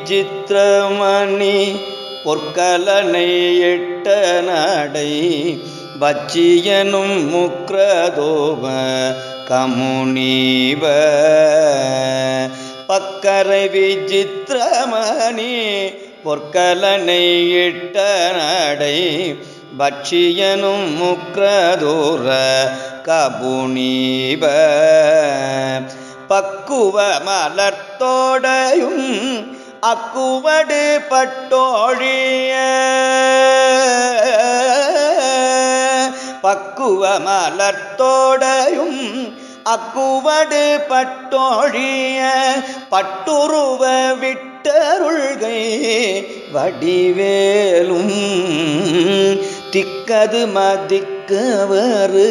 விசித்திரமணி பொற்கலனை எட்ட நடை பச்சியனும் முக்ரதோப கமுனீவ பக்கரை விசித்திரமணி பொற்கலனை எட்ட நடை பட்சியனும் முக்ரதோர கபுனீவ பக்குவ மலர்த்தோடையும் அக்குவடு பட்டோழிய பக்குவ மலர்த்தோடையும் அக்குவடு பட்டோழிய பட்டுருவ விட்டருள்கை வடிவேலும் திக்கது மதிக்கவரு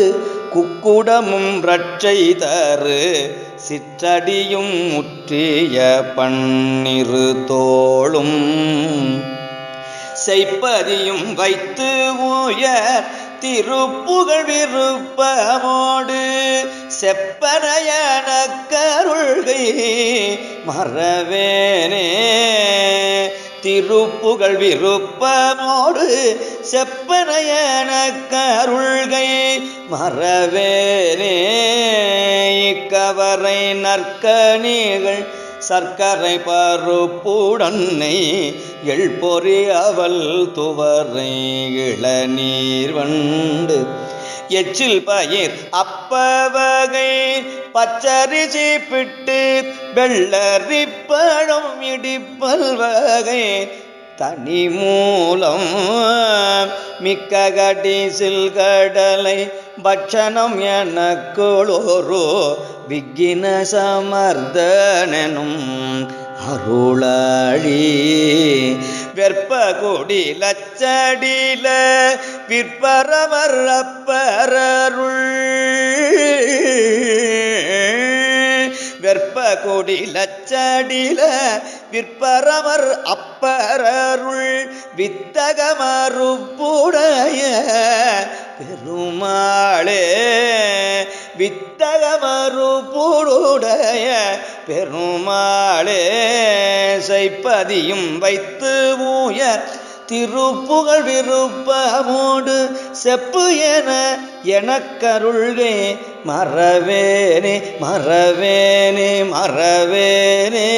குக்குடமும் ரட்சை தரு சிற்றடியும் முற்றிய பன்னிரு தோளும் செய்ப்பதியும் வைத்து உயர் திருப்புகழ் விருப்பமோடு செப்பனையன கருள்கை மறவேனே திருப்புகழ் விருப்பமோடு செப்பனையன கருள்கை மறவேனே இக்கவரை நற்கனிகள் சர்க்கரை பருப்புடன்னை எள்பொறி அவல் துவரை இளநீர் வண்டு எச்சில் பயிர் அப்பவகை பச்சரிசி பிட்டு வெள்ளரிப்பழம் இடிப்பல் வகை தனி மூலம் மிக்க கடிசில் கடலை பட்சணம் எனக்குளோரோ விக்கின சமர்தனும் அருளாளி வெற்ப கொடி லச்சடில விற்பரவர் அப்பரருள் வெற்ப கொடி லச்சடில விற்பரவர் அப்பரருள் வித்தகமறுப்புடைய பெருமாளே வித்தகமறுப்புடைய பெருமாளே செய்ப்பதியும் வைத்து ஊய திருப்புகழ் விருப்பமோடு செப்பு எனக்கருள்கே மறவேனே மறவேனே மறவேனே